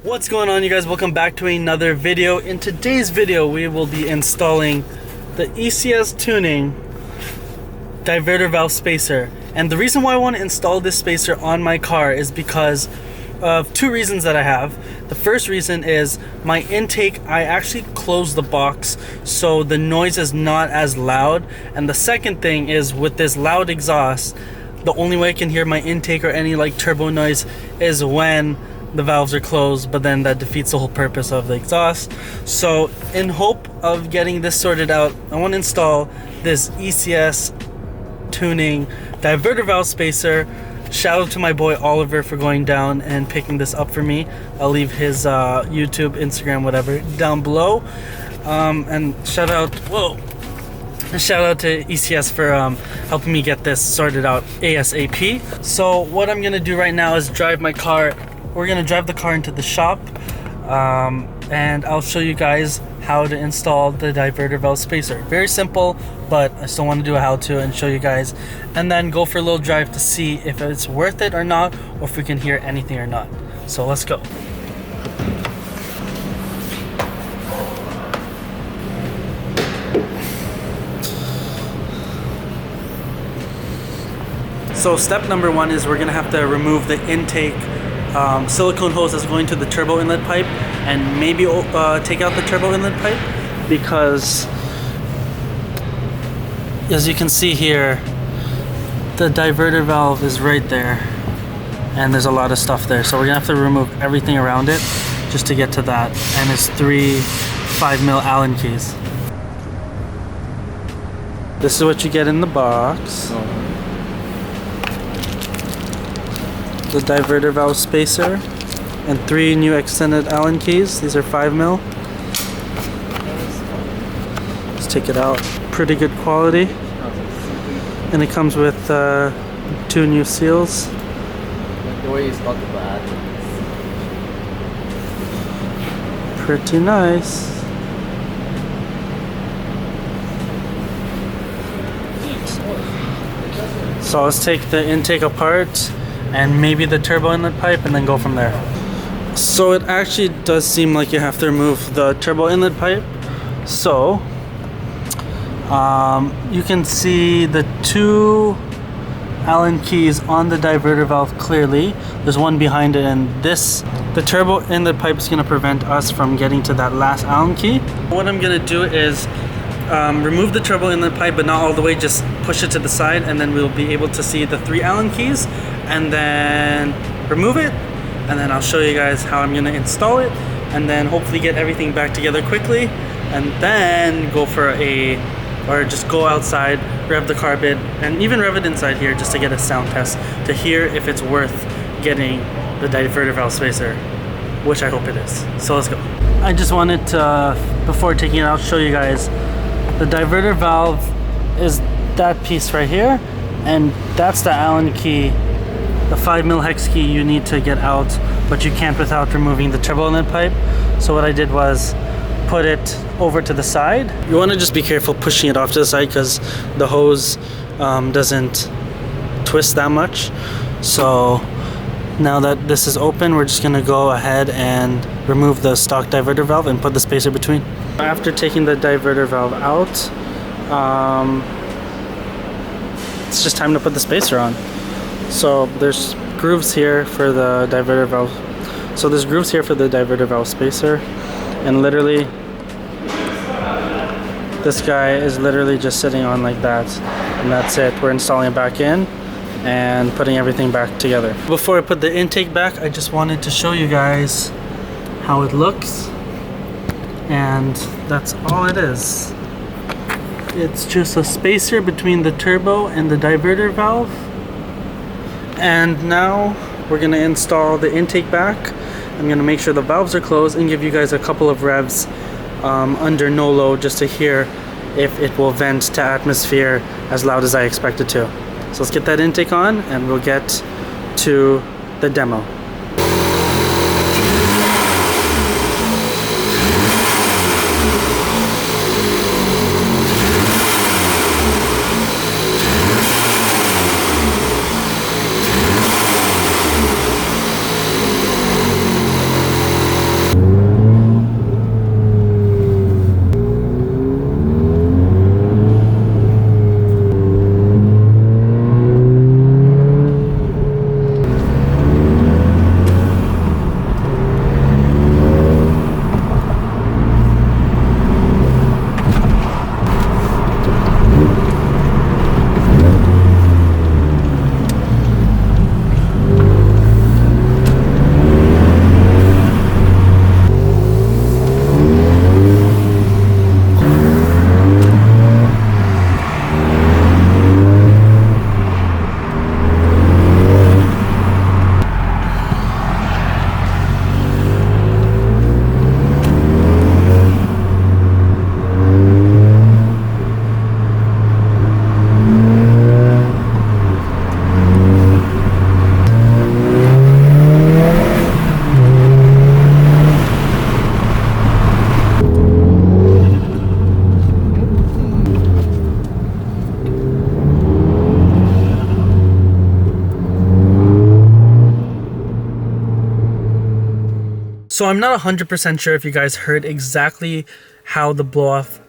What's going on, you guys? Welcome back to another video. In today's video we will be installing the ECS tuning diverter valve spacer. And the reason why I want to install this spacer on my car is because of two reasons that I have. The first reason is my intake, I actually closed the box so the noise is not as loud. And the second thing is, with this loud exhaust, the only way I can hear my intake or any like turbo noise is when the valves are closed, but then that defeats the whole purpose of the exhaust. So in hope of getting this sorted out, I want to install this ECS tuning diverter valve spacer. Shout out to my boy Oliver for going down and picking this up for me. I'll leave his YouTube, Instagram, whatever down below. And shout out to ECS for helping me get this sorted out ASAP. So what I'm gonna do right now is drive my car. We're gonna drive the car into the shop, and I'll show you guys how to install the diverter valve spacer. Very simple, but I still want to do a how-to and show you guys, and then go for a little drive to see if it's worth it or not, or if we can hear anything or not. So let's go. So step number one is we're gonna have to remove the intake silicone hose that's going to the turbo inlet pipe, and maybe take out the turbo inlet pipe, because as you can see here, the diverter valve is right there and there's a lot of stuff there. So we're gonna have to remove everything around it just to get to that, and it's 3 5mm Allen keys. This is what you get in the box. The diverter valve spacer and 3 new extended Allen keys. These are 5mm. Let's take it out. Pretty good quality, and it comes with 2 new seals. The way it's not bad. Pretty nice. So let's take the intake apart and maybe the turbo inlet pipe, and then go from there. So it actually does seem like you have to remove the turbo inlet pipe. So you can see the 2 Allen keys on the diverter valve clearly. There's one behind it, and the turbo inlet pipe is going to prevent us from getting to that last Allen key. What I'm going to do is remove the turbo inlet pipe, but not all the way, just push it to the side, and then we'll be able to see the 3 Allen keys, and then remove it, and then I'll show you guys how I'm gonna install it, and then hopefully get everything back together quickly, and then go for or just go outside, rev the car a bit, and even rev it inside here just to get a sound test to hear if it's worth getting the diverter valve spacer, which I hope it is. So let's go. I just wanted to, before taking it out, show you guys the diverter valve is that piece right here, and that's the Allen key, the 5mm hex key you need to get out, but you can't without removing the turbo inlet pipe. So what I did was put it over to the side. You want to just be careful pushing it off to the side, because the hose doesn't twist that much. So now that this is open, we're just gonna go ahead and remove the stock diverter valve and put the spacer between. After taking the diverter valve out, it's just time to put the spacer on. So there's grooves here for the diverter valve. So there's grooves here for the diverter valve spacer, and literally this guy is literally just sitting on like that, and that's it. We're installing it back in and putting everything back together. Before I put the intake back, I just wanted to show you guys how it looks, and that's all it is. It's just a spacer between the turbo and the diverter valve. And now we're gonna install the intake back. I'm gonna make sure the valves are closed and give you guys a couple of revs under no load, just to hear if it will vent to atmosphere as loud as I expect it to. So let's get that intake on, and we'll get to the demo. So I'm not 100% sure if you guys heard exactly how the blow-off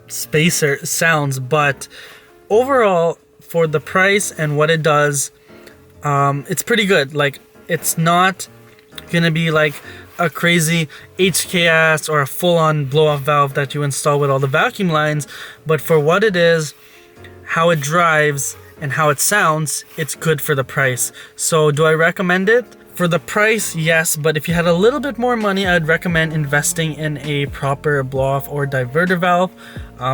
spacer sounds, but overall, for the price and what it does, it's pretty good. Like, it's not gonna be like a crazy HKS or a full-on blow-off valve that you install with all the vacuum lines, but for what it is, how it drives, and how it sounds, it's good for the price. So do I recommend it? For the price, yes, but if you had a little bit more money, I'd recommend investing in a proper blow-off or diverter valve.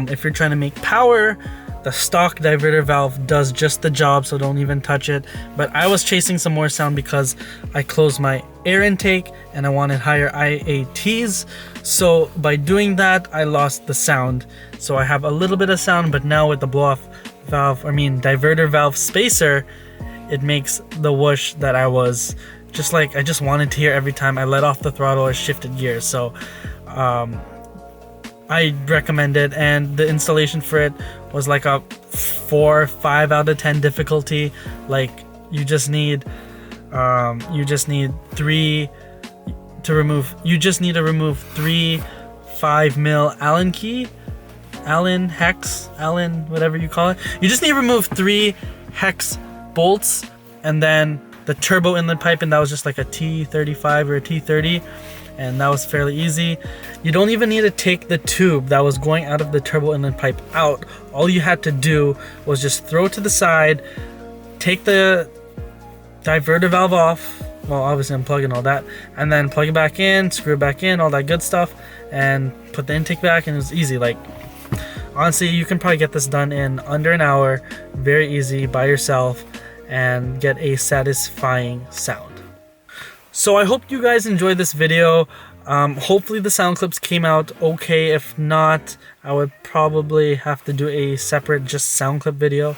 If you're trying to make power, the stock diverter valve does just the job, so don't even touch it. But I was chasing some more sound because I closed my air intake and I wanted higher IATs. So by doing that, I lost the sound. So I have a little bit of sound, but now with the blow-off valve, diverter valve spacer, it makes the whoosh that I was just like, I just wanted to hear every time I let off the throttle or shifted gears. So I recommend it, and the installation for it was like a 4 or 5 out of 10 difficulty. Like, you just need 3 to remove, you just need to remove 3 5mm Allen hex, whatever you call it. You just need to remove 3 hex bolts, and then the turbo inlet pipe, and that was just like a T35 or a T30, and that was fairly easy. You don't even need to take the tube that was going out of the turbo inlet pipe out. All you had to do was just throw it to the side, take the diverter valve off, well, obviously unplug and all that, and then plug it back in, screw it back in, all that good stuff, and put the intake back, and it was easy. Like, honestly, you can probably get this done in under an hour, very easy, by yourself, and get a satisfying sound. So I hope you guys enjoyed this video. Hopefully the sound clips came out okay. If not, I would probably have to do a separate just sound clip video.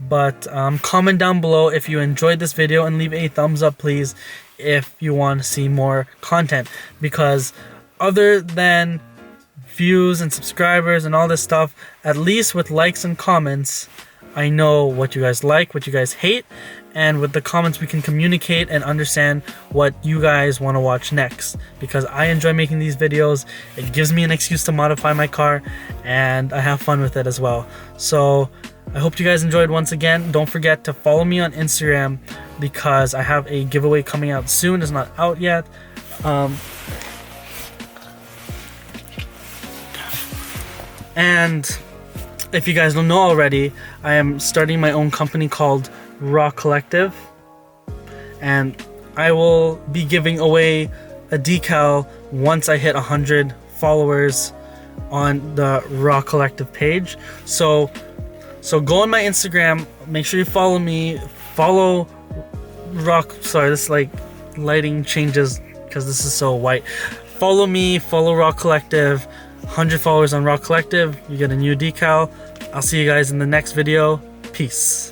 But comment down below if you enjoyed this video, and leave a thumbs up please if you want to see more content, because other than views and subscribers and all this stuff, at least with likes and comments, I know what you guys like, what you guys hate, and with the comments we can communicate and understand what you guys want to watch next, because I enjoy making these videos. It gives me an excuse to modify my car, and I have fun with it as well. So I hope you guys enjoyed. Once again, don't forget to follow me on Instagram, because I have a giveaway coming out soon. It's not out yet. And if you guys don't know already, I am starting my own company called Raw Collective, and I will be giving away a decal once I hit 100 followers on the Raw Collective page. So go on my Instagram, make sure you follow me, follow sorry, this like lighting changes because this is so white. Follow me, follow Raw Collective. 100 followers on Raw Collective, you get a new decal. I'll see you guys in the next video. Peace.